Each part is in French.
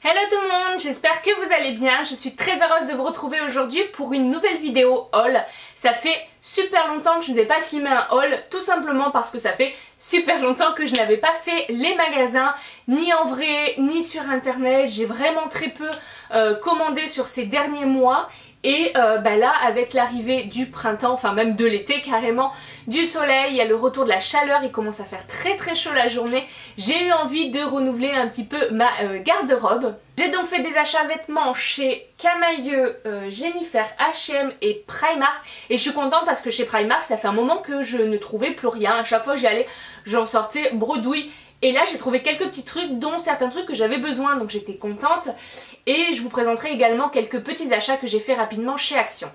Hello tout le monde, j'espère que vous allez bien. Je suis très heureuse de vous retrouver aujourd'hui pour une nouvelle vidéo haul. Ça fait super longtemps que je n'ai pas filmé un haul, tout simplement parce que ça fait super longtemps que je n'avais pas fait les magasins, ni en vrai, ni sur internet. J'ai vraiment très peu commandé sur ces derniers mois. Et là, avec l'arrivée du printemps, enfin même de l'été carrément, du soleil, il y a le retour de la chaleur, il commence à faire très très chaud la journée. J'ai eu envie de renouveler un petit peu ma garde-robe. J'ai donc fait des achats vêtements chez Camaïeu, Jennifer, H&M et Primark. Et je suis contente parce que chez Primark, ça fait un moment que je ne trouvais plus rien. À chaque fois que j'y allais, j'en sortais bredouille. Et là j'ai trouvé quelques petits trucs dont certains trucs que j'avais besoin, donc j'étais contente. Et je vous présenterai également quelques petits achats que j'ai fait rapidement chez Action.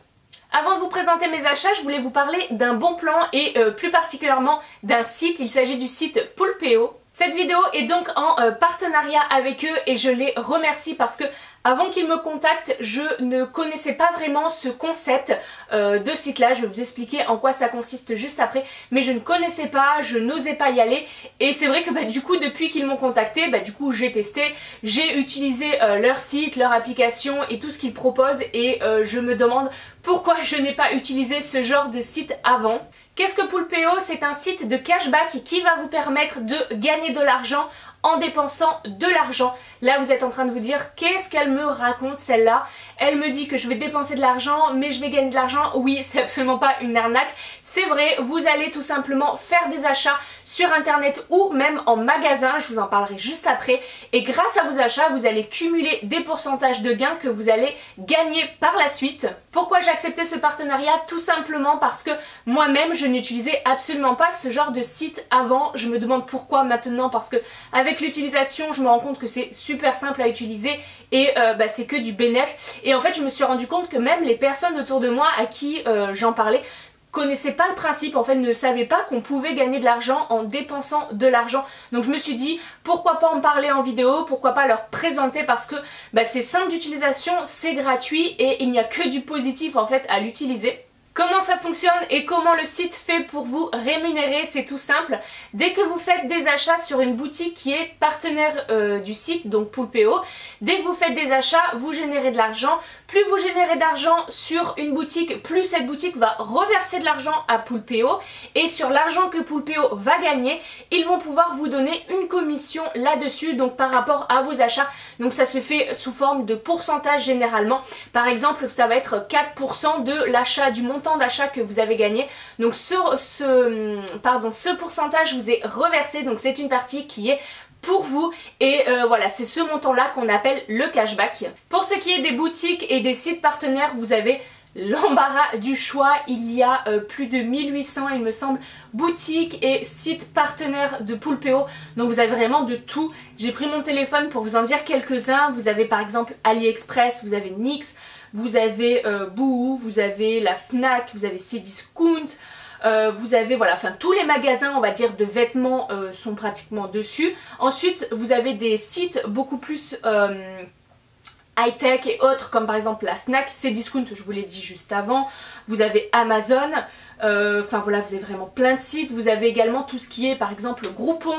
Avant de vous présenter mes achats, je voulais vous parler d'un bon plan et plus particulièrement d'un site. Il s'agit du site Poulpeo. Cette vidéo est donc en partenariat avec eux et je les remercie parce que avant qu'ils me contactent, je ne connaissais pas vraiment ce concept de site là. Je vais vous expliquer en quoi ça consiste juste après, mais je ne connaissais pas, je n'osais pas y aller et c'est vrai que du coup depuis qu'ils m'ont contacté, j'ai testé, j'ai utilisé leur site, leur application et tout ce qu'ils proposent et je me demande pourquoi je n'ai pas utilisé ce genre de site avant. Qu'est-ce que Poulpeo? C'est un site de cashback qui va vous permettre de gagner de l'argent en dépensant de l'argent. Là vous êtes en train de vous dire qu'est-ce qu'elle me raconte celle-là? Elle me dit que je vais dépenser de l'argent mais je vais gagner de l'argent. Oui, c'est absolument pas une arnaque, c'est vrai, vous allez tout simplement faire des achats sur internet ou même en magasin, je vous en parlerai juste après, et grâce à vos achats vous allez cumuler des pourcentages de gains que vous allez gagner par la suite. Pourquoi j'ai accepté ce partenariat? Tout simplement parce que moi-même je n'utilisais absolument pas ce genre de site avant. Je me demande pourquoi maintenant, parce que avec l'utilisation je me rends compte que c'est super simple à utiliser et c'est que du bénéf. Et en fait je me suis rendu compte que même les personnes autour de moi à qui j'en parlais connaissaient pas le principe, en fait ne savaient pas qu'on pouvait gagner de l'argent en dépensant de l'argent. Donc je me suis dit pourquoi pas en parler en vidéo, pourquoi pas leur présenter, parce que c'est simple d'utilisation, c'est gratuit et il n'y a que du positif en fait à l'utiliser. Comment ça fonctionne et comment le site fait pour vous rémunérer? C'est tout simple. Dès que vous faites des achats sur une boutique qui est partenaire du site, donc Poulpeo, dès que vous faites des achats, vous générez de l'argent. Plus vous générez d'argent sur une boutique, plus cette boutique va reverser de l'argent à Poulpeo. Et sur l'argent que Poulpeo va gagner, ils vont pouvoir vous donner une commission là-dessus, donc par rapport à vos achats. Donc ça se fait sous forme de pourcentage généralement. Par exemple, ça va être 4% de l'achat, du montant d'achat que vous avez gagné. Donc ce pourcentage vous est reversé, donc c'est une partie qui est pour vous et voilà, c'est ce montant là qu'on appelle le cashback. Pour ce qui est des boutiques et des sites partenaires, vous avez l'embarras du choix. Il y a plus de 1800 il me semble boutiques et sites partenaires de Poulpeo, donc vous avez vraiment de tout. J'ai pris mon téléphone pour vous en dire quelques-uns. Vous avez par exemple AliExpress, vous avez Nix, vous avez Boohoo, vous avez la Fnac, vous avez Cdiscount, vous avez voilà, enfin tous les magasins on va dire de vêtements sont pratiquement dessus. Ensuite vous avez des sites beaucoup plus high-tech et autres comme par exemple la Fnac, Cdiscount, je vous l'ai dit juste avant. Vous avez Amazon, enfin voilà, vous avez vraiment plein de sites. Vous avez également tout ce qui est par exemple Groupon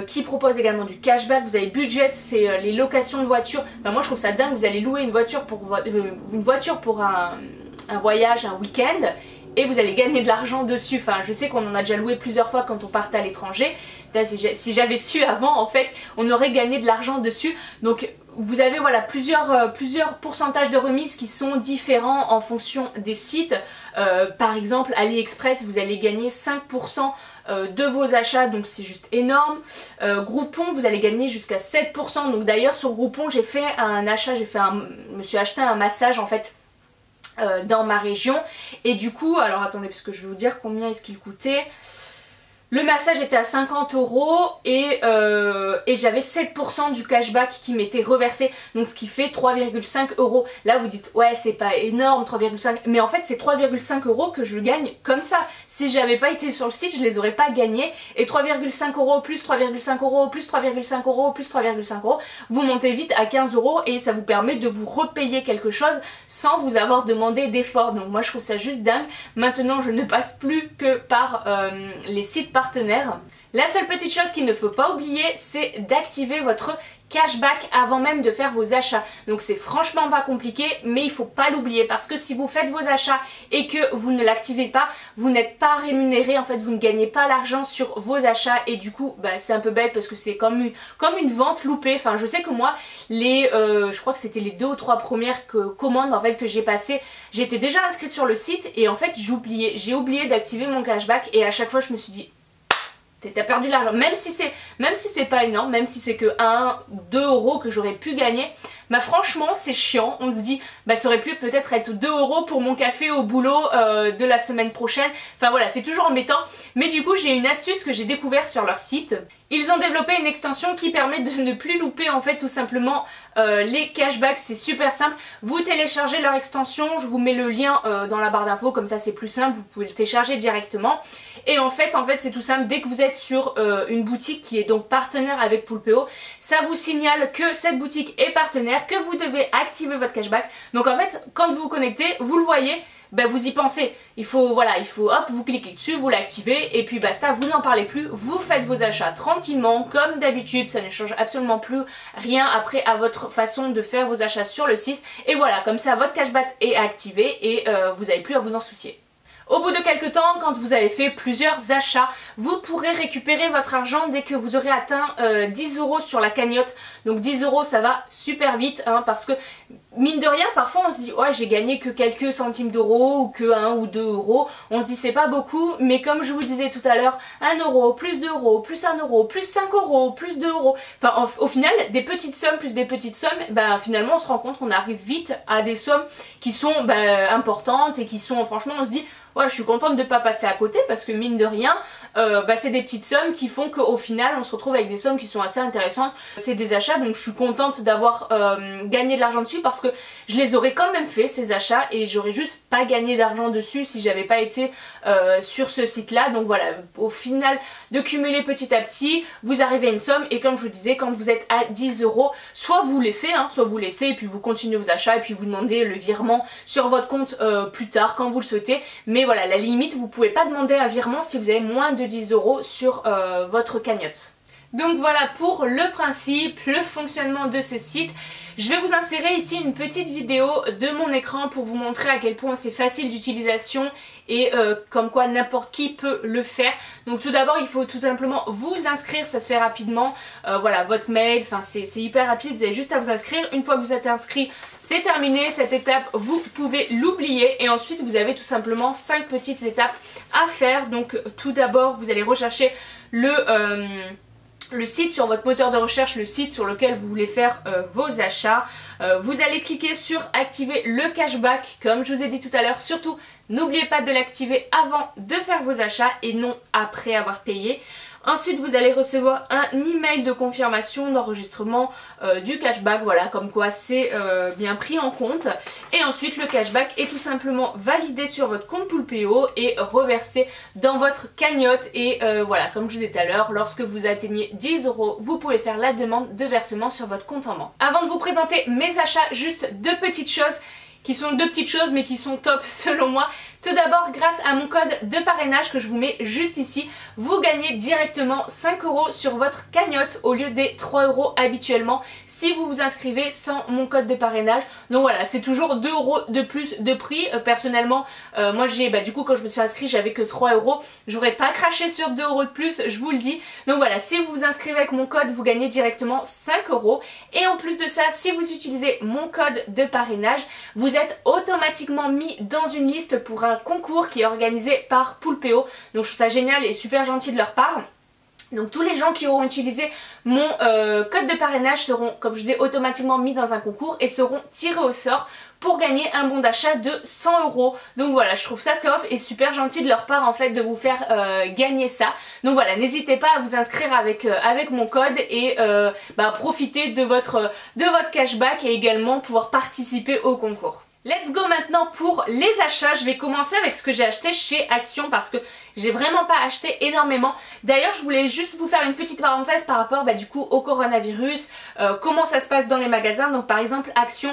qui propose également du cashback. Vous avez Budget, c'est les locations de voitures. Enfin, moi je trouve ça dingue, vous allez louer une voiture pour un voyage, un week-end, et vous allez gagner de l'argent dessus. Enfin je sais qu'on en a déjà loué plusieurs fois quand on partait à l'étranger. Si j'avais su avant en fait, on aurait gagné de l'argent dessus. Donc vous avez voilà plusieurs pourcentages de remise qui sont différents en fonction des sites. Par exemple AliExpress, vous allez gagner 5% de vos achats, donc c'est juste énorme. Groupon, vous allez gagner jusqu'à 7%. Donc d'ailleurs sur Groupon j'ai fait un achat, je me suis acheté un massage en fait dans ma région, et du coup, alors attendez parce que je vais vous dire combien est-ce qu'il coûtait. Le massage était à 50 € et j'avais 7% du cashback qui m'était reversé, donc ce qui fait 3,5 €. Là vous dites ouais c'est pas énorme 3,5, mais en fait c'est 3,5 € que je gagne comme ça. Si j'avais pas été sur le site je les aurais pas gagnés, et 3,5 € plus 3,5 € plus 3,5 € plus 3,5 €, vous montez vite à 15 € et ça vous permet de vous repayer quelque chose sans vous avoir demandé d'effort. Donc moi je trouve ça juste dingue. Maintenant je ne passe plus que par les sites partenaires. La seule petite chose qu'il ne faut pas oublier, c'est d'activer votre cashback avant même de faire vos achats. Donc c'est franchement pas compliqué, mais il faut pas l'oublier parce que si vous faites vos achats et que vous ne l'activez pas, vous n'êtes pas rémunéré, en fait vous ne gagnez pas l'argent sur vos achats et du coup bah, c'est un peu bête parce que c'est comme une vente loupée. Enfin je sais que moi je crois que c'était les 2 ou 3 premières commandes en fait que j'ai passées, j'étais déjà inscrite sur le site et en fait j'ai oublié d'activer mon cashback et à chaque fois je me suis dit t'as perdu de l'argent, même si c'est pas énorme, même si c'est que 1 ou 2 euros que j'aurais pu gagner, bah franchement c'est chiant, on se dit bah ça aurait pu peut-être être 2 euros pour mon café au boulot de la semaine prochaine, enfin voilà c'est toujours embêtant, mais du coup j'ai une astuce que j'ai découvert sur leur site. Ils ont développé une extension qui permet de ne plus louper en fait tout simplement les cashbacks, c'est super simple. Vous téléchargez leur extension, je vous mets le lien dans la barre d'infos, comme ça c'est plus simple, vous pouvez le télécharger directement. Et en fait c'est tout simple, dès que vous êtes sur une boutique qui est donc partenaire avec Poulpeo, ça vous signale que cette boutique est partenaire, que vous devez activer votre cashback. Donc en fait quand vous vous connectez, vous le voyez, ben vous y pensez, il faut hop, vous cliquez dessus, vous l'activez et puis basta, vous n'en parlez plus, vous faites vos achats tranquillement comme d'habitude, ça ne change absolument plus rien après à votre façon de faire vos achats sur le site et voilà, comme ça votre cashback est activé et vous n'avez plus à vous en soucier. Au bout de quelques temps, quand vous avez fait plusieurs achats, vous pourrez récupérer votre argent dès que vous aurez atteint 10 euros sur la cagnotte. Donc 10 euros ça va super vite hein, parce que mine de rien parfois on se dit ouais j'ai gagné que quelques centimes d'euros ou que 1 ou 2 euros. On se dit c'est pas beaucoup mais comme je vous disais tout à l'heure 1 euro, plus 2 euros, plus 1 euro, plus 5 euros, plus 2 euros. Enfin au final des petites sommes plus des petites sommes, ben finalement on se rend compte qu'on arrive vite à des sommes qui sont importantes et qui sont franchement on se dit ouais je suis contente de ne pas passer à côté parce que mine de rien c'est des petites sommes qui font qu'au final on se retrouve avec des sommes qui sont assez intéressantes. C'est des achats donc je suis contente d'avoir gagné de l'argent dessus parce que je les aurais quand même fait ces achats et j'aurais juste pas gagné d'argent dessus si j'avais pas été sur ce site là. Donc voilà, au final de cumuler petit à petit vous arrivez à une somme et comme je vous disais quand vous êtes à 10 euros soit vous laissez et puis vous continuez vos achats et puis vous demandez le virement sur votre compte plus tard quand vous le souhaitez. Mais voilà, la limite vous pouvez pas demander un virement si vous avez moins de 10 euros sur votre cagnotte. Donc voilà pour le principe, le fonctionnement de ce site. Je vais vous insérer ici une petite vidéo de mon écran pour vous montrer à quel point c'est facile d'utilisation et comme quoi n'importe qui peut le faire. Donc tout d'abord il faut tout simplement vous inscrire, ça se fait rapidement, voilà votre mail, enfin c'est hyper rapide, vous avez juste à vous inscrire. Une fois que vous êtes inscrit c'est terminé, cette étape vous pouvez l'oublier et ensuite vous avez tout simplement 5 petites étapes à faire. Donc tout d'abord vous allez rechercher le site sur votre moteur de recherche, le site sur lequel vous voulez faire vos achats. Vous allez cliquer sur activer le cashback comme je vous ai dit tout à l'heure. Surtout n'oubliez pas de l'activer avant de faire vos achats et non après avoir payé. Ensuite vous allez recevoir un email de confirmation d'enregistrement du cashback, voilà comme quoi c'est bien pris en compte. Et ensuite le cashback est tout simplement validé sur votre compte Poulpeo et reversé dans votre cagnotte. Et voilà comme je vous disais tout à l'heure, lorsque vous atteignez 10 euros vous pouvez faire la demande de versement sur votre compte en banque. Avant de vous présenter mes achats, juste 2 petites choses qui sont 2 petites choses mais qui sont top selon moi. Tout d'abord, grâce à mon code de parrainage que je vous mets juste ici, vous gagnez directement 5 euros sur votre cagnotte au lieu des 3 euros habituellement si vous vous inscrivez sans mon code de parrainage. Donc voilà, c'est toujours 2 euros de plus de prix. Personnellement, moi j'ai du coup quand je me suis inscrite j'avais que 3 euros. J'aurais pas craché sur 2 euros de plus, je vous le dis. Donc voilà, si vous vous inscrivez avec mon code, vous gagnez directement 5 euros. Et en plus de ça, si vous utilisez mon code de parrainage, vous êtes automatiquement mis dans une liste pour un concours qui est organisé par Poulpeo. Donc je trouve ça génial et super gentil de leur part. Donc tous les gens qui auront utilisé mon code de parrainage seront, comme je disais, automatiquement mis dans un concours et seront tirés au sort pour gagner un bon d'achat de 100 euros. Donc voilà, je trouve ça top et super gentil de leur part en fait de vous faire gagner ça. Donc voilà, n'hésitez pas à vous inscrire avec mon code et profiter de votre cashback et également pouvoir participer au concours. Let's go maintenant pour les achats. Je vais commencer avec ce que j'ai acheté chez Action parce que J'ai vraiment pas acheté énormément. D'ailleurs je voulais juste vous faire une petite parenthèse par rapport du coup au coronavirus, comment ça se passe dans les magasins. Donc par exemple Action,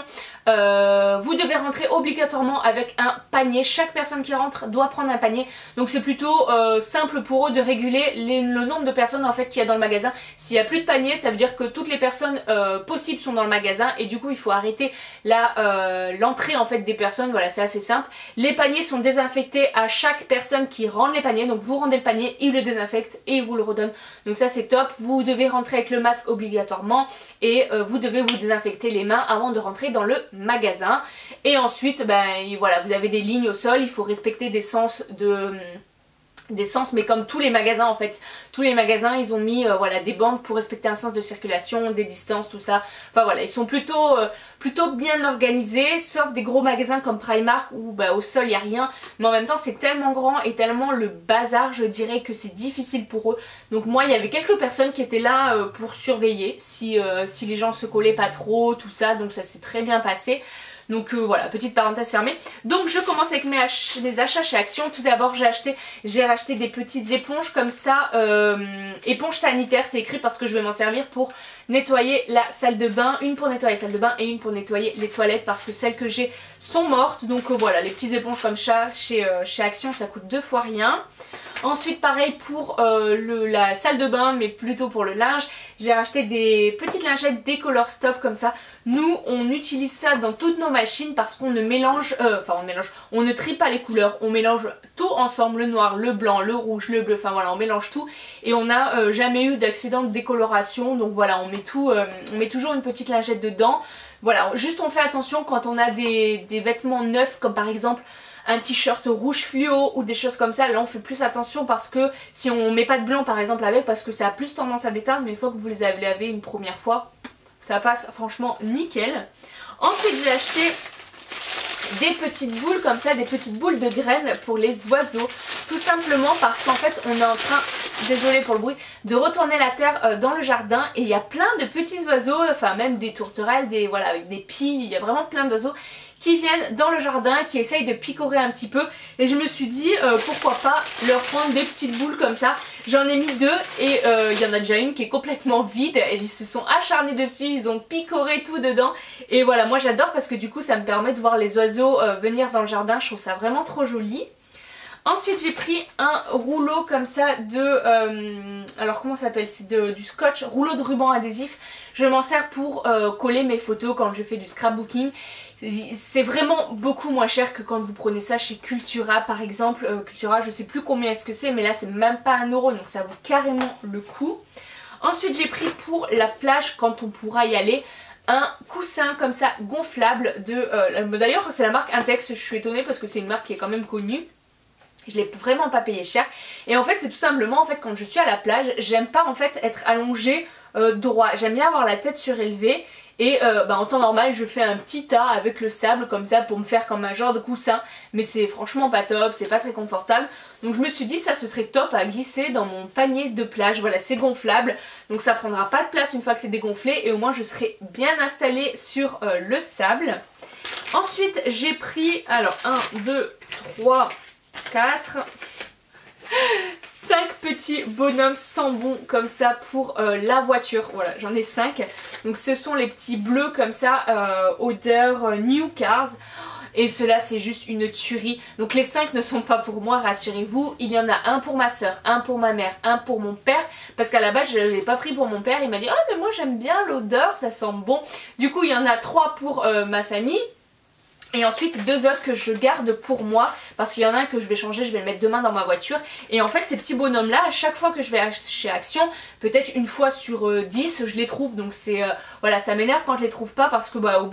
vous devez rentrer obligatoirement avec un panier. Chaque personne qui rentre doit prendre un panier. Donc c'est plutôt simple pour eux de réguler le nombre de personnes en fait qu'il y a dans le magasin. S'il n'y a plus de panier, ça veut dire que toutes les personnes possibles sont dans le magasin et du coup il faut arrêter l'entrée en fait des personnes. Voilà, c'est assez simple. Les paniers sont désinfectés à chaque personne qui rend les paniers. Donc vous rendez le panier, il le désinfecte et il vous le redonne. Donc ça c'est top. Vous devez rentrer avec le masque obligatoirement et vous devez vous désinfecter les mains avant de rentrer dans le magasin. Et ensuite voilà, vous avez des lignes au sol, il faut respecter des sens mais comme tous les magasins en fait, tous les magasins ils ont mis voilà, des bandes pour respecter un sens de circulation, des distances, tout ça. Enfin voilà, ils sont plutôt bien organisés, sauf des gros magasins comme Primark où au sol il n'y a rien, mais en même temps c'est tellement grand et tellement le bazar, je dirais que c'est difficile pour eux. Donc moi il y avait quelques personnes qui étaient là pour surveiller si les gens se collaient pas trop, tout ça, donc ça s'est très bien passé. Donc voilà, petite parenthèse fermée. Donc je commence avec mes achats chez Action. Tout d'abord j'ai racheté des petites éponges comme ça, éponges sanitaires, c'est écrit parce que je vais m'en servir pour nettoyer la salle de bain. Une pour nettoyer la salle de bain et une pour nettoyer les toilettes parce que celles que j'ai sont mortes. Donc voilà, les petites éponges comme ça chez Action, ça coûte 2 fois rien. Ensuite pareil pour la salle de bain, mais plutôt pour le linge, j'ai racheté des petites lingettes Décolor Stop comme ça. Nous on utilise ça dans toutes nos machines parce qu'on ne mélange, on ne trie pas les couleurs, on mélange tout ensemble, le noir, le blanc, le rouge, le bleu, enfin voilà, on mélange tout et on n'a jamais eu d'accident de décoloration. Donc voilà, on met toujours une petite lingette dedans. Voilà, juste on fait attention quand on a des vêtements neufs comme par exemple un t-shirt rouge fluo ou des choses comme ça. Là on fait plus attention parce que si on met pas de blanc par exemple avec, parce que ça a plus tendance à déteindre, mais une fois que vous les avez lavés une première fois, ça passe franchement nickel. Ensuite j'ai acheté des petites boules comme ça, des petites boules de graines pour les oiseaux. Tout simplement parce qu'en fait on est en train, désolée pour le bruit, de retourner la terre dans le jardin et il y a plein de petits oiseaux, enfin même des tourterelles, voilà, avec des pies, il y a vraiment plein d'oiseaux qui viennent dans le jardin, qui essayent de picorer un petit peu. Et je me suis dit pourquoi pas leur prendre des petites boules comme ça. J'en ai mis 2 et il y en a déjà une qui est complètement vide. Et ils se sont acharnés dessus, ils ont picoré tout dedans. Et voilà, moi j'adore parce que du coup ça me permet de voir les oiseaux venir dans le jardin. Je trouve ça vraiment trop joli. Ensuite j'ai pris un rouleau comme ça alors comment ça s'appelle, c'est du scotch, rouleau de ruban adhésif. Je m'en sers pour coller mes photos quand je fais du scrapbooking. C'est vraiment beaucoup moins cher que quand vous prenez ça chez Cultura par exemple. Cultura je sais plus combien est-ce que c'est, mais là c'est même pas 1 €, donc ça vaut carrément le coup. Ensuite j'ai pris pour la plage quand on pourra y aller un coussin comme ça gonflable d'ailleurs c'est la marque Intex. Je suis étonnée parce que c'est une marque qui est quand même connue. Je l'ai vraiment pas payé cher. Et en fait c'est tout simplement, en fait quand je suis à la plage, j'aime pas en fait être allongée droit. J'aime bien avoir la tête surélevée. Et en temps normal je fais un petit tas avec le sable comme ça pour me faire comme un genre de coussin. Mais c'est franchement pas top, c'est pas très confortable. Donc je me suis dit ça ce serait top à glisser dans mon panier de plage. Voilà, c'est gonflable, donc ça prendra pas de place une fois que c'est dégonflé. Et au moins je serai bien installée sur le sable. Ensuite j'ai pris, alors 1, 2, 3, 4... 5 petits bonhommes Sambon comme ça pour la voiture. Voilà, j'en ai 5. Donc ce sont les petits bleus comme ça, odeur New Cars. Et ceux-là c'est juste une tuerie. Donc les 5 ne sont pas pour moi, rassurez-vous. Il y en a un pour ma soeur, un pour ma mère, un pour mon père. Parce qu'à la base je ne l'ai pas pris pour mon père. Il m'a dit oh mais moi j'aime bien l'odeur, ça sent bon. Du coup il y en a 3 pour ma famille. Et ensuite 2 autres que je garde pour moi parce qu'il y en a un que je vais changer, je vais le mettre demain dans ma voiture. Et en fait ces petits bonhommes là, à chaque fois que je vais chez Action, peut-être une fois sur 10 je les trouve. Donc c'est voilà, ça m'énerve quand je les trouve pas parce que au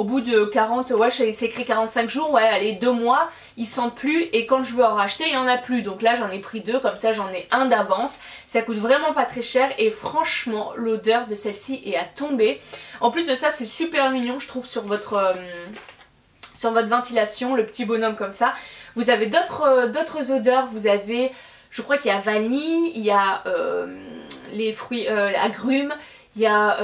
bout de 40, ouais c'est écrit 45 jours, ouais allez 2 mois, ils sentent plus. Et quand je veux en racheter il y en a plus. Donc là j'en ai pris 2, comme ça j'en ai un d'avance. Ça coûte vraiment pas très cher et franchement l'odeur de celle-ci est à tomber. En plus de ça c'est super mignon je trouve sur votre ventilation, le petit bonhomme comme ça. Vous avez d'autres odeurs, vous avez, je crois qu'il y a vanille, il y a les fruits agrumes, il y a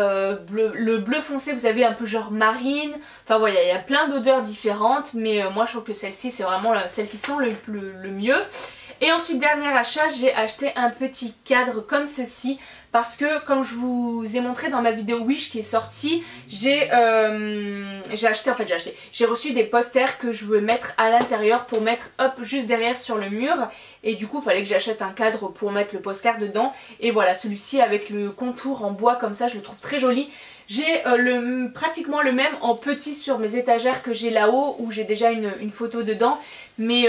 le bleu foncé, vous avez un peu genre marine. Enfin voilà, il y a plein d'odeurs différentes, mais moi je trouve que celle-ci c'est vraiment celle qui sent le mieux. Et ensuite dernier achat, j'ai acheté un petit cadre comme ceci parce que comme je vous ai montré dans ma vidéo Wish qui est sortie, j'ai reçu des posters que je veux mettre à l'intérieur pour mettre hop juste derrière sur le mur. Et du coup il fallait que j'achète un cadre pour mettre le poster dedans. Et voilà, celui-ci avec le contour en bois comme ça, je le trouve très joli. J'ai pratiquement le même en petit sur mes étagères que j'ai là-haut où j'ai déjà une photo dedans. Mais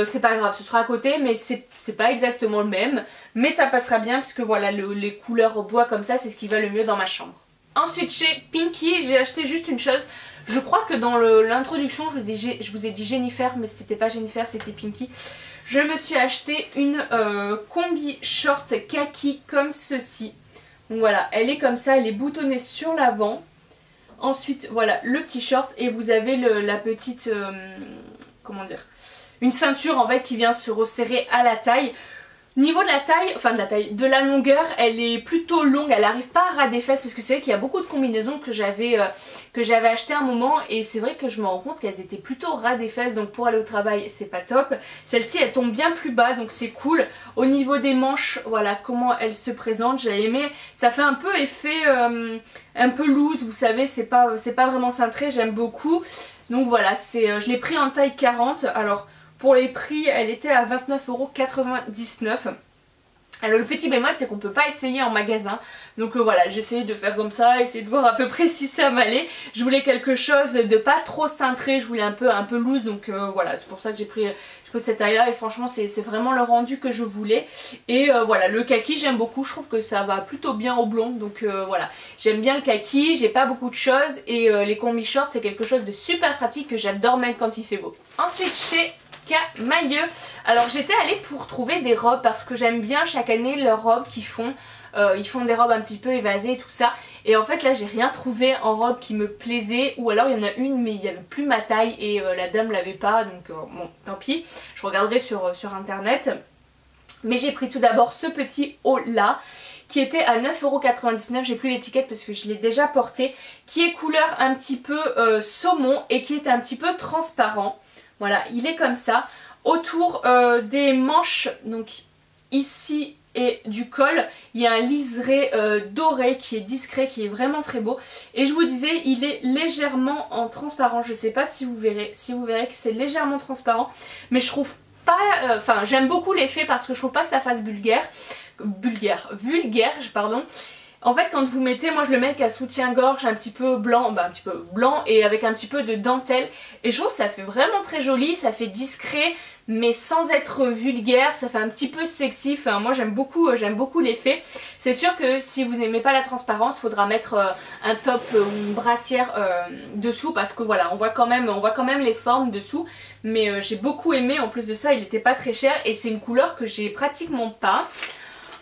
c'est pas grave, ce sera à côté, mais c'est pas exactement le même. Mais ça passera bien puisque voilà, les couleurs au bois comme ça, c'est ce qui va le mieux dans ma chambre. Ensuite chez Pinky, j'ai acheté juste une chose. Je crois que dans l'introduction, je vous ai dit Jennifer, mais c'était pas Jennifer, c'était Pinky. Je me suis acheté une combi short kaki comme ceci. Donc voilà, elle est comme ça, elle est boutonnée sur l'avant. Ensuite, voilà, le petit short et vous avez la petite... comment dire, une ceinture en fait qui vient se resserrer à la taille. Niveau de la taille, de la longueur, elle est plutôt longue, elle n'arrive pas à ras des fesses parce que c'est vrai qu'il y a beaucoup de combinaisons que j'avais acheté un moment et c'est vrai que je me rends compte qu'elles étaient plutôt ras des fesses, donc pour aller au travail c'est pas top. Celle-ci elle tombe bien plus bas donc c'est cool. Au niveau des manches, voilà comment elle se présente, j'ai aimé, ça fait un peu effet un peu loose, vous savez, c'est pas vraiment cintré, j'aime beaucoup. Donc voilà, je l'ai pris en taille 40, alors pour les prix elle était à 29,99 €. Alors le petit bémol c'est qu'on peut pas essayer en magasin. Donc voilà, j'ai essayé de faire comme ça, essayer de voir à peu près si ça m'allait. Je voulais quelque chose de pas trop cintré, je voulais un peu loose. Donc voilà, c'est pour ça que j'ai pris cette taille là. Et franchement c'est vraiment le rendu que je voulais. Et voilà, le kaki j'aime beaucoup, je trouve que ça va plutôt bien au blond. Donc voilà, j'aime bien le kaki, j'ai pas beaucoup de choses. Et les combi shorts c'est quelque chose de super pratique que j'adore même quand il fait beau. Ensuite chez Camailleux, alors j'étais allée pour trouver des robes parce que j'aime bien chaque année leurs robes qu'ils font. Ils font des robes un petit peu évasées et tout ça. Et en fait là j'ai rien trouvé en robe qui me plaisait. Ou alors il y en a une mais il n'y avait plus ma taille et la dame l'avait pas. Donc bon tant pis, je regarderai sur internet. Mais j'ai pris tout d'abord ce petit haut là qui était à 9,99 €, j'ai plus l'étiquette parce que je l'ai déjà porté. Qui est couleur un petit peu saumon et qui est un petit peu transparent. Voilà, il est comme ça. Autour des manches, donc ici et du col, il y a un liseré doré qui est discret, qui est vraiment très beau. Et je vous disais, il est légèrement en transparent. Je ne sais pas si vous verrez que c'est légèrement transparent. Mais je trouve pas... j'aime beaucoup l'effet parce que je trouve pas que ça fasse vulgaire, pardon. En fait quand vous mettez, moi je le mets avec un soutien-gorge un petit peu blanc, et avec un petit peu de dentelle. Et je trouve que ça fait vraiment très joli, ça fait discret mais sans être vulgaire, ça fait un petit peu sexy. Enfin moi j'aime beaucoup l'effet. C'est sûr que si vous n'aimez pas la transparence, il faudra mettre un top ou une brassière dessous parce que voilà, on voit quand même les formes dessous. Mais j'ai beaucoup aimé, en plus de ça il n'était pas très cher et c'est une couleur que j'ai pratiquement pas.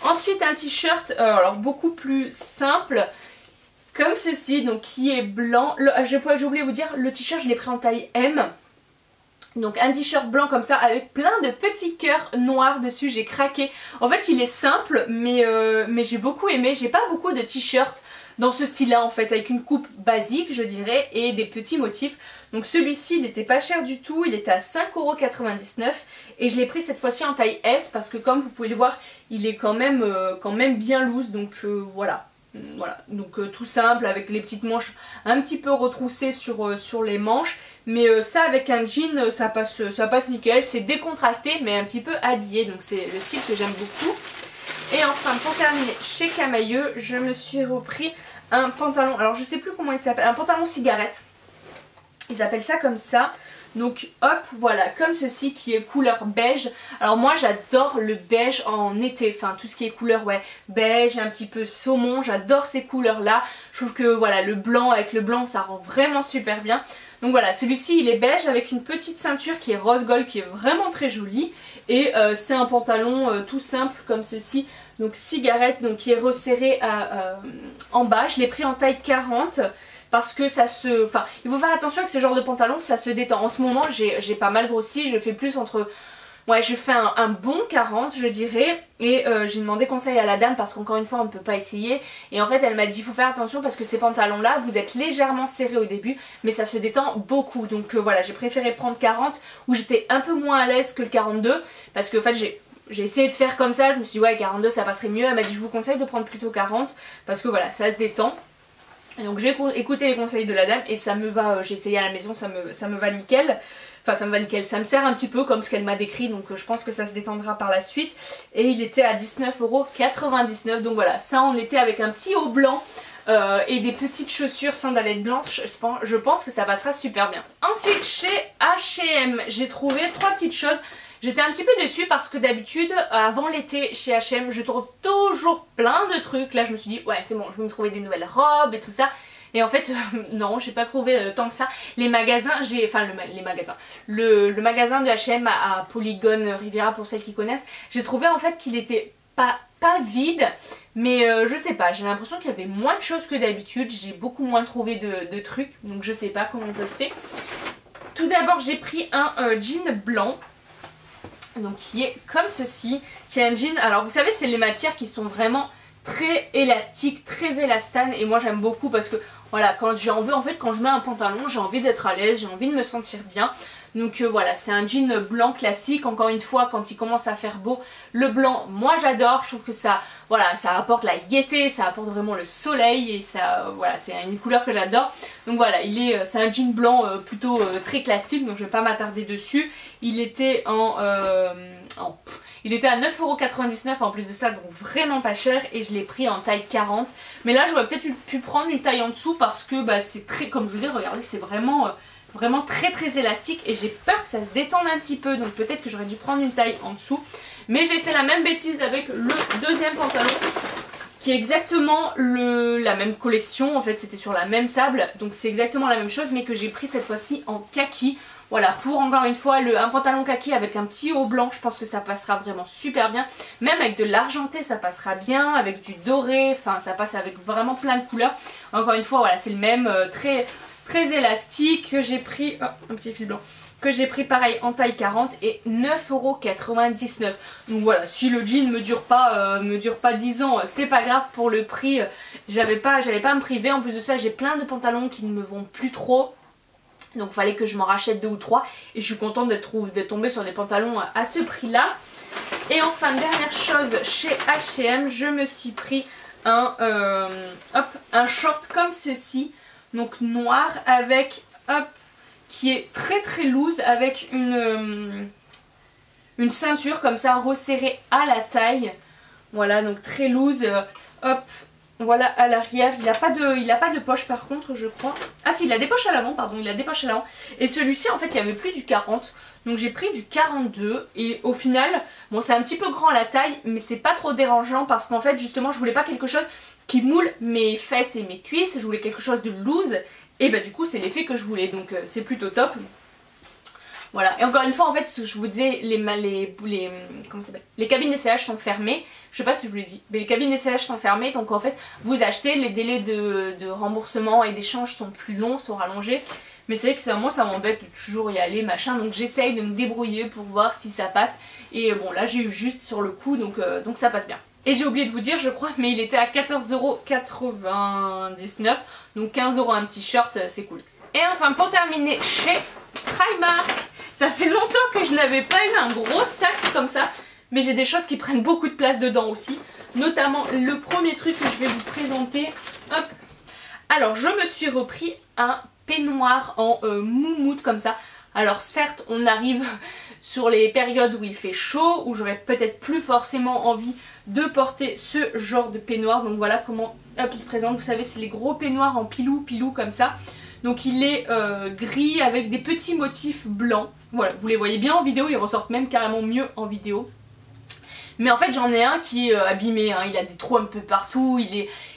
Ensuite un t-shirt, alors beaucoup plus simple, comme ceci, donc qui est blanc. J'ai oublié de vous dire, le t-shirt je l'ai pris en taille M. Donc un t-shirt blanc comme ça avec plein de petits cœurs noirs dessus, j'ai craqué. En fait il est simple mais j'ai beaucoup aimé, j'ai pas beaucoup de t-shirts dans ce style là en fait, avec une coupe basique je dirais et des petits motifs. Donc celui-ci il n'était pas cher du tout, il était à 5,99 € et je l'ai pris cette fois-ci en taille S parce que comme vous pouvez le voir il est quand même bien loose. Donc voilà. Donc tout simple avec les petites manches un petit peu retroussées sur les manches. Mais ça avec un jean ça passe nickel, c'est décontracté mais un petit peu habillé. Donc c'est le style que j'aime beaucoup. Et enfin pour terminer chez Camailleux, je me suis repris un pantalon, alors je sais plus comment il s'appelle, un pantalon cigarette. Ils appellent ça comme ça. Donc hop, voilà, comme ceci qui est couleur beige. Alors moi j'adore le beige en été, enfin tout ce qui est couleur beige, un petit peu saumon, j'adore ces couleurs là. Je trouve que voilà, le blanc avec le blanc ça rend vraiment super bien. Donc voilà, celui-ci il est beige avec une petite ceinture qui est rose gold qui est vraiment très jolie. Et c'est un pantalon tout simple comme ceci, donc cigarette, donc qui est resserré en bas. Je l'ai pris en taille 40. Parce que ça se... Enfin, il faut faire attention avec ce genre de pantalon, ça se détend. En ce moment, j'ai pas mal grossi, je fais plus entre... Ouais, je fais un bon 40 je dirais. Et j'ai demandé conseil à la dame parce qu'encore une fois, on ne peut pas essayer. Et en fait, elle m'a dit, il faut faire attention parce que ces pantalons-là, vous êtes légèrement serrés au début, mais ça se détend beaucoup. Donc voilà, j'ai préféré prendre 40 où j'étais un peu moins à l'aise que le 42. Parce que en fait, j'ai essayé de faire comme ça, je me suis dit ouais 42 ça passerait mieux, elle m'a dit je vous conseille de prendre plutôt 40 parce que voilà ça se détend. Et donc j'ai écouté les conseils de la dame et ça me va, j'ai essayé à la maison, ça me va nickel. Enfin ça me va nickel, ça me sert un petit peu comme ce qu'elle m'a décrit, donc je pense que ça se détendra par la suite. Et il était à 19,99 €, donc voilà, ça on était avec un petit haut blanc et des petites chaussures sandalettes blanches, je pense que ça passera super bien. Ensuite chez H&M, j'ai trouvé 3 petites choses. J'étais un petit peu déçue parce que d'habitude, avant l'été chez H&M, je trouve toujours plein de trucs. Là je me suis dit ouais c'est bon, je vais me trouver des nouvelles robes et tout ça. Et en fait non, j'ai pas trouvé tant que ça. Les magasins, le magasin de H&M à Polygon Riviera pour celles qui connaissent, j'ai trouvé en fait qu'il était pas vide, mais je sais pas, j'ai l'impression qu'il y avait moins de choses que d'habitude. J'ai beaucoup moins trouvé de trucs, donc je sais pas comment ça se fait. Tout d'abord j'ai pris un jean blanc. Donc qui est comme ceci, qui est un jean, alors vous savez c'est les matières qui sont vraiment très élastiques, très élastanes et moi j'aime beaucoup parce que voilà quand j'ai envie, en fait quand je mets un pantalon j'ai envie d'être à l'aise, j'ai envie de me sentir bien. Donc voilà c'est un jean blanc classique, encore une fois quand il commence à faire beau, le blanc moi j'adore, je trouve que ça, voilà, ça apporte la gaieté, ça apporte vraiment le soleil et ça, voilà c'est une couleur que j'adore. Donc voilà c'est un jean blanc plutôt très classique donc je vais pas m'attarder dessus. Il était il était à 9,99 € en plus de ça, donc vraiment pas cher et je l'ai pris en taille 40. Mais là j'aurais peut-être pu prendre une taille en dessous parce que bah, c'est très, comme je vous dis, regardez c'est vraiment très très élastique et j'ai peur que ça se détende un petit peu, donc peut-être que j'aurais dû prendre une taille en dessous. Mais j'ai fait la même bêtise avec le deuxième pantalon qui est exactement la même collection, en fait c'était sur la même table, donc c'est exactement la même chose mais que j'ai pris cette fois-ci en kaki. Voilà, pour encore une fois un pantalon kaki avec un petit haut blanc, je pense que ça passera vraiment super bien. Même avec de l'argenté ça passera bien, avec du doré, enfin ça passe avec vraiment plein de couleurs. Encore une fois voilà c'est le même, très élastique, que j'ai pris, oh, un petit fil blanc, que j'ai pris pareil en taille 40 et 9,99 €. Donc voilà, si le jean me dure pas 10 ans, c'est pas grave pour le prix, j'allais pas me priver. En plus de ça j'ai plein de pantalons qui ne me vont plus trop. Donc il fallait que je m'en rachète 2 ou 3 et je suis contente d'être tombée sur des pantalons à ce prix là. Et enfin dernière chose chez H&M, je me suis pris un short comme ceci, donc noir avec qui est très très loose avec une ceinture comme ça resserrée à la taille. Voilà donc très loose, voilà à l'arrière, il a pas de poche par contre je crois. Ah si il a des poches à l'avant pardon, il a des poches à l'avant. Et celui-ci en fait il n'y avait plus du 40. Donc j'ai pris du 42 et au final, bon c'est un petit peu grand à la taille mais c'est pas trop dérangeant parce qu'en fait justement je voulais pas quelque chose qui moule mes fesses et mes cuisses, je voulais quelque chose de loose et bah du coup c'est l'effet que je voulais donc c'est plutôt top. Voilà, et encore une fois en fait ce que je vous disais, les cabines d'essayage sont fermées, je sais pas si je vous l'ai dit, mais les cabines d'essayage sont fermées donc en fait vous achetez, les délais de remboursement et d'échange sont plus longs, sont rallongés. Mais c'est vrai que moi ça m'embête de toujours y aller machin, donc j'essaye de me débrouiller pour voir si ça passe. Et bon là j'ai eu juste sur le coup donc ça passe bien. Et j'ai oublié de vous dire je crois, mais il était à 14,99 €, donc 15 € un petit short, c'est cool. Et enfin pour terminer chez Primark, ça fait longtemps que je n'avais pas eu un gros sac comme ça, mais j'ai des choses qui prennent beaucoup de place dedans aussi. Notamment le premier truc que je vais vous présenter, hop. Alors je me suis repris un peignoir en moumoute comme ça. Alors certes on arrive sur les périodes où il fait chaud, où j'aurais peut-être plus forcément envie de porter ce genre de peignoir. Donc voilà comment hop, il se présente, vous savez c'est les gros peignoirs en pilou comme ça. Donc il est gris avec des petits motifs blancs. Voilà, vous les voyez bien en vidéo, ils ressortent même carrément mieux en vidéo. Mais en fait j'en ai un qui est abîmé, hein. Il a des trous un peu partout,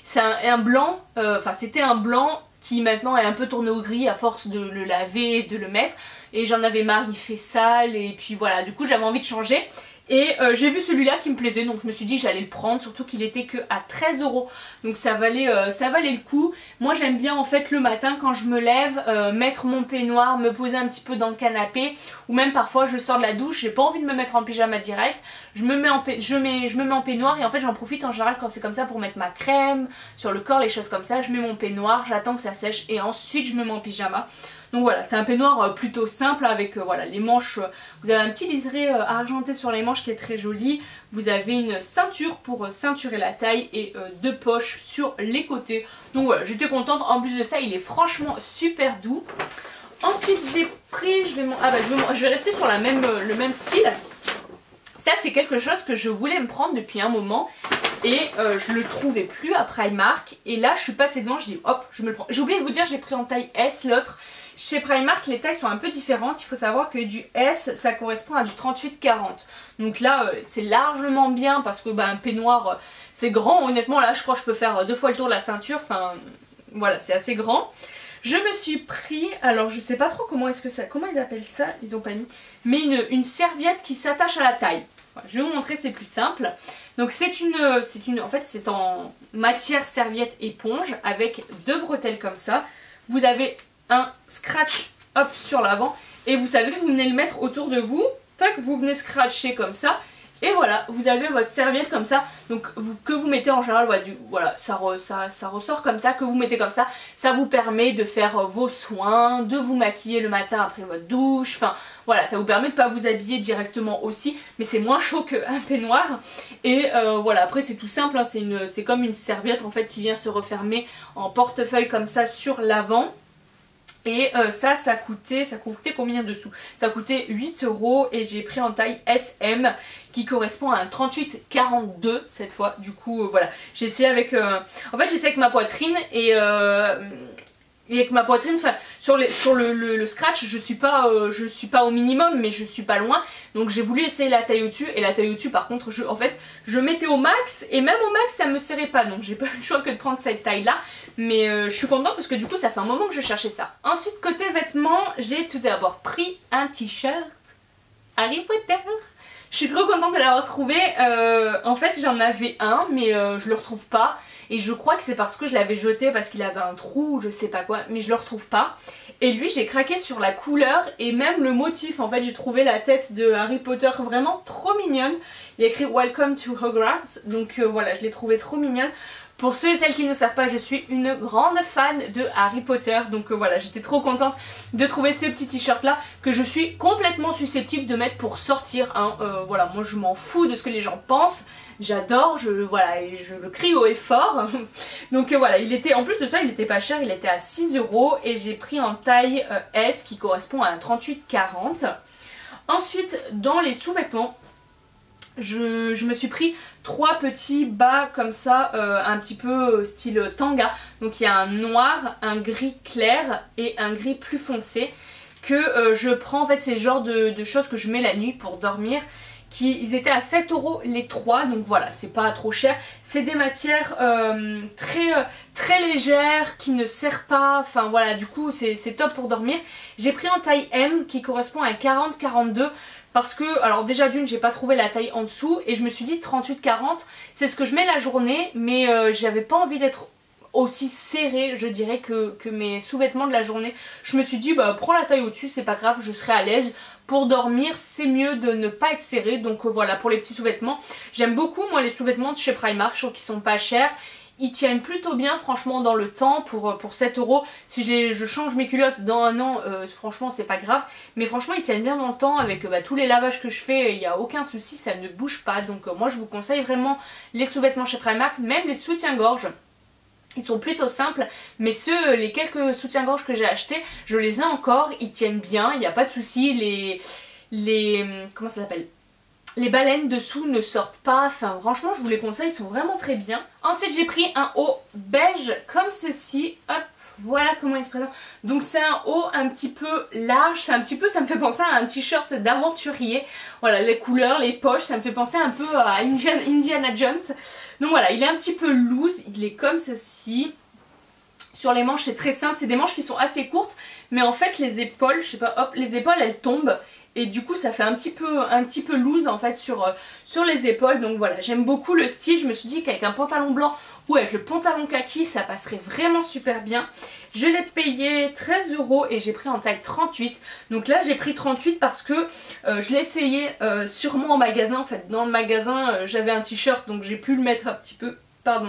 c'est un blanc, enfin c'était un blanc qui maintenant est un peu tourné au gris à force de le laver, de le mettre. Et j'en avais marre, il fait sale et puis voilà, du coup j'avais envie de changer. Et j'ai vu celui-là qui me plaisait, donc je me suis dit que j'allais le prendre, surtout qu'il était que à 13 €. Donc ça valait le coup. Moi j'aime bien en fait le matin quand je me lève, mettre mon peignoir, me poser un petit peu dans le canapé. Ou même parfois je sors de la douche, j'ai pas envie de me mettre en pyjama direct. Je me mets en peignoir et en fait j'en profite en général quand c'est comme ça pour mettre ma crème sur le corps, les choses comme ça. Je mets mon peignoir, j'attends que ça sèche et ensuite je me mets en pyjama. Donc voilà, c'est un peignoir plutôt simple avec voilà, les manches, vous avez un petit liseré argenté sur les manches qui est très joli. Vous avez une ceinture pour ceinturer la taille et deux poches sur les côtés. Donc voilà, j'étais contente. En plus de ça, il est franchement super doux. Ensuite, j'ai pris, je vais rester sur le même style. Ça, c'est quelque chose que je voulais me prendre depuis un moment et je le trouvais plus à Primark. Et là, je suis passée devant, je dis hop, je me le prends. J'ai oublié de vous dire, j'ai pris en taille S l'autre. Chez Primark, les tailles sont un peu différentes. Il faut savoir que du S, ça correspond à du 38-40. Donc là, c'est largement bien parce que un peignoir, c'est grand. Honnêtement, là, je crois que je peux faire 2 fois le tour de la ceinture. Enfin, voilà, c'est assez grand. Je me suis pris, alors je sais pas trop comment ils appellent ça, ils ont pas mis, mais une serviette qui s'attache à la taille. Voilà, je vais vous montrer, c'est plus simple. Donc en fait c'est en matière serviette éponge avec 2 bretelles comme ça. Vous avez un scratch hop sur l'avant et vous savez, vous venez le mettre autour de vous, tac, vous venez scratcher comme ça. Et voilà, vous avez votre serviette comme ça, donc que vous mettez en général, voilà, ça ressort comme ça, que vous mettez comme ça vous permet de faire vos soins, de vous maquiller le matin après votre douche, enfin voilà, ça vous permet de pas vous habiller directement aussi, mais c'est moins chaud qu'un peignoir. Et voilà, après c'est tout simple, hein, c'est comme une serviette en fait qui vient se refermer en portefeuille comme ça sur l'avant. Et ça coûtait combien dessous? Ça coûtait 8 € et j'ai pris en taille SM qui correspond à un 38-42 cette fois. Du coup voilà, j'ai essayé avec en fait j'essaie avec ma poitrine et avec ma poitrine, enfin sur le scratch je suis pas au minimum mais je suis pas loin. Donc j'ai voulu essayer la taille au-dessus et la taille au-dessus par contre en fait je mettais au max et même au max ça me serrait pas. Donc j'ai pas eu le choix que de prendre cette taille là. Mais je suis contente parce que du coup ça fait un moment que je cherchais ça. Ensuite côté vêtements, j'ai tout d'abord pris un t-shirt Harry Potter. Je suis trop contente de l'avoir trouvé. En fait j'en avais un mais je le retrouve pas. Et je crois que c'est parce que je l'avais jeté parce qu'il avait un trou ou je sais pas quoi. Mais je le retrouve pas. Et lui j'ai craqué sur la couleur et même le motif. En fait j'ai trouvé la tête de Harry Potter vraiment trop mignonne. Il y a écrit Welcome to Hogwarts. Donc voilà, je l'ai trouvé trop mignonne. Pour ceux et celles qui ne savent pas, je suis une grande fan de Harry Potter. Donc voilà, j'étais trop contente de trouver ce petit t-shirt là que je suis complètement susceptible de mettre pour sortir. Hein. Voilà, moi je m'en fous de ce que les gens pensent. J'adore, voilà, et je le crie haut et fort. Donc voilà, en plus de ça, il était pas cher, il était à 6 € et j'ai pris en taille S qui correspond à un 38-40. Ensuite, dans les sous-vêtements, je me suis pris 3 petits bas comme ça, un petit peu style tanga. Donc il y a un noir, un gris clair et un gris plus foncé que je prends. En fait c'est le genre de choses que je mets la nuit pour dormir. Ils étaient à 7 € les 3, donc voilà, c'est pas trop cher. C'est des matières très légères qui ne serrent pas, enfin voilà, du coup c'est top pour dormir. J'ai pris en taille M qui correspond à 40-42. Parce que, alors déjà d'une, j'ai pas trouvé la taille en dessous et je me suis dit 38-40, c'est ce que je mets la journée, mais j'avais pas envie d'être aussi serré, je dirais, que mes sous-vêtements de la journée. Je me suis dit, bah prends la taille au-dessus, c'est pas grave, je serai à l'aise. Pour dormir, c'est mieux de ne pas être serré, donc voilà pour les petits sous-vêtements. J'aime beaucoup, moi, les sous-vêtements de chez Primark, je trouve qu'ils sont pas chers. Ils tiennent plutôt bien franchement dans le temps pour 7 €. Si je change mes culottes dans un an, franchement c'est pas grave. Mais franchement ils tiennent bien dans le temps avec tous les lavages que je fais, il n'y a aucun souci, ça ne bouge pas. Donc moi je vous conseille vraiment les sous-vêtements chez Primark, même les soutiens-gorge. Ils sont plutôt simples, mais les quelques soutiens-gorge que j'ai achetés, je les ai encore, ils tiennent bien, il n'y a pas de souci. Comment ça s'appelle ? Les baleines dessous ne sortent pas, enfin franchement je vous les conseille, ils sont vraiment très bien. Ensuite j'ai pris un haut beige comme ceci, hop, voilà comment il se présente. Donc c'est un haut un petit peu large, ça me fait penser à un t-shirt d'aventurier. Voilà, les couleurs, les poches, ça me fait penser un peu à Indiana Jones. Donc voilà, il est un petit peu loose, il est comme ceci. Sur les manches c'est très simple, c'est des manches qui sont assez courtes, mais en fait les épaules, je sais pas, hop, les épaules elles tombent. Et du coup ça fait un petit peu loose en fait sur les épaules. Donc voilà, j'aime beaucoup le style. Je me suis dit qu'avec un pantalon blanc ou avec le pantalon kaki ça passerait vraiment super bien. Je l'ai payé 13 € et j'ai pris en taille 38. Donc là j'ai pris 38 parce que je l'ai essayé sûrement en magasin. En fait dans le magasin j'avais un t-shirt donc j'ai pu le mettre un petit peu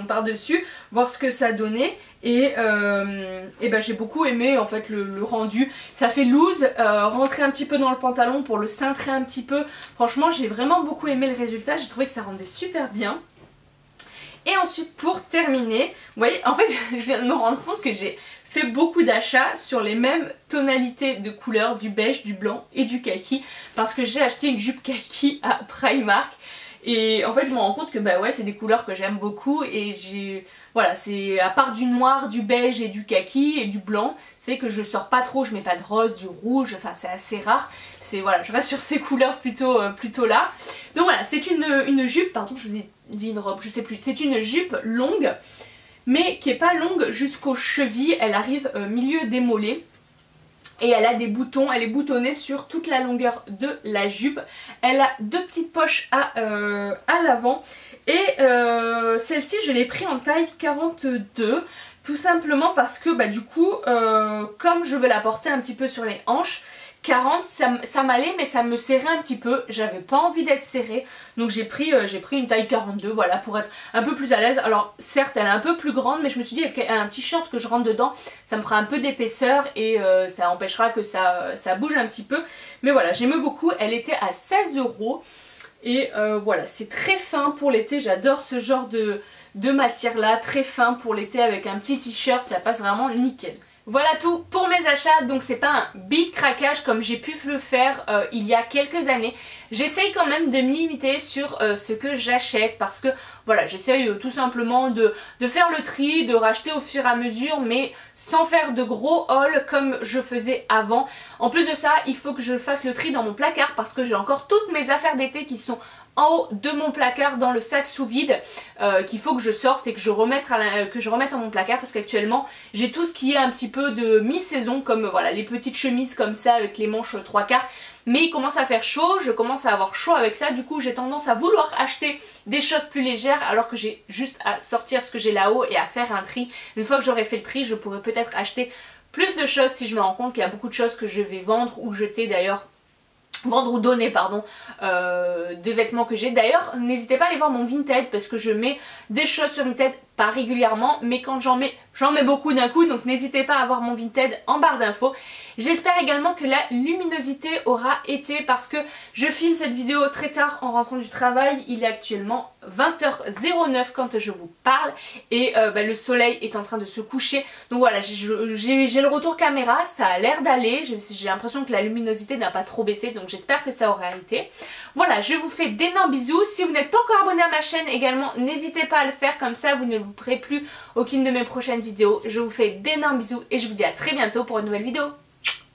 par-dessus, voir ce que ça donnait. Et ben, j'ai beaucoup aimé en fait le rendu. Ça fait loose, rentrer un petit peu dans le pantalon pour le cintrer un petit peu. Franchement j'ai vraiment beaucoup aimé le résultat, j'ai trouvé que ça rendait super bien. Et ensuite pour terminer, vous voyez en fait je viens de me rendre compte que j'ai fait beaucoup d'achats sur les mêmes tonalités de couleurs, du beige, du blanc et du kaki, parce que j'ai acheté une jupe kaki à Primark. Et en fait je me rends compte que bah ouais c'est des couleurs que j'aime beaucoup et j'ai... Voilà, c'est à part du noir, du beige et du kaki et du blanc, c'est que je sors pas trop, je mets pas de rose, du rouge, enfin c'est assez rare. C'est voilà, je reste sur ces couleurs plutôt là. Donc voilà, c'est une jupe, pardon je vous ai dit une robe, je sais plus, c'est une jupe longue, mais qui est pas longue jusqu'aux chevilles, elle arrive milieu des mollets. Et elle a des boutons, elle est boutonnée sur toute la longueur de la jupe. Elle a deux petites poches à l'avant. Et celle-ci je l'ai pris en taille 42. Tout simplement parce que bah, du coup, comme je veux la porter un petit peu sur les hanches, 40 ça m'allait mais ça me serrait un petit peu, j'avais pas envie d'être serrée, donc j'ai pris une taille 42 voilà pour être un peu plus à l'aise. Alors certes elle est un peu plus grande mais je me suis dit avec un t-shirt que je rentre dedans ça me fera un peu d'épaisseur et ça empêchera que ça bouge un petit peu. Mais voilà j'aime beaucoup, elle était à 16 € et voilà c'est très fin pour l'été, j'adore ce genre de matière là, très fin pour l'été avec un petit t-shirt, ça passe vraiment nickel. Voilà tout pour mes achats, donc c'est pas un big craquage comme j'ai pu le faire il y a quelques années. J'essaye quand même de me limiter sur ce que j'achète parce que voilà j'essaye tout simplement de faire le tri, de racheter au fur et à mesure mais sans faire de gros hauls comme je faisais avant. En plus de ça il faut que je fasse le tri dans mon placard parce que j'ai encore toutes mes affaires d'été qui sont en haut de mon placard dans le sac sous vide qu'il faut que je sorte et que je remette à mon placard parce qu'actuellement j'ai tout ce qui est un petit peu de mi-saison comme voilà les petites chemises comme ça avec les manches 3/4 mais il commence à faire chaud, je commence à avoir chaud avec ça, du coup j'ai tendance à vouloir acheter des choses plus légères alors que j'ai juste à sortir ce que j'ai là-haut et à faire un tri. Une fois que j'aurai fait le tri je pourrais peut-être acheter plus de choses si je me rends compte qu'il y a beaucoup de choses que je vais vendre ou jeter d'ailleurs. Vendre ou donner pardon des vêtements que j'ai. D'ailleurs n'hésitez pas à aller voir mon Vinted parce que je mets des choses sur Vinted, pas régulièrement mais quand j'en mets beaucoup d'un coup, donc n'hésitez pas à voir mon Vinted en barre d'infos. J'espère également que la luminosité aura été parce que je filme cette vidéo très tard en rentrant du travail, il est actuellement 20h09 quand je vous parle et le soleil est en train de se coucher, donc voilà j'ai le retour caméra, ça a l'air d'aller, j'ai l'impression que la luminosité n'a pas trop baissé donc j'espère que ça aura été. Voilà je vous fais d'énormes bisous, si vous n'êtes pas encore abonné à ma chaîne également n'hésitez pas à le faire comme ça vous ne louperez plus aucune de mes prochaines vidéos. Je vous fais d'énormes bisous et je vous dis à très bientôt pour une nouvelle vidéo.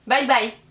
Bye bye.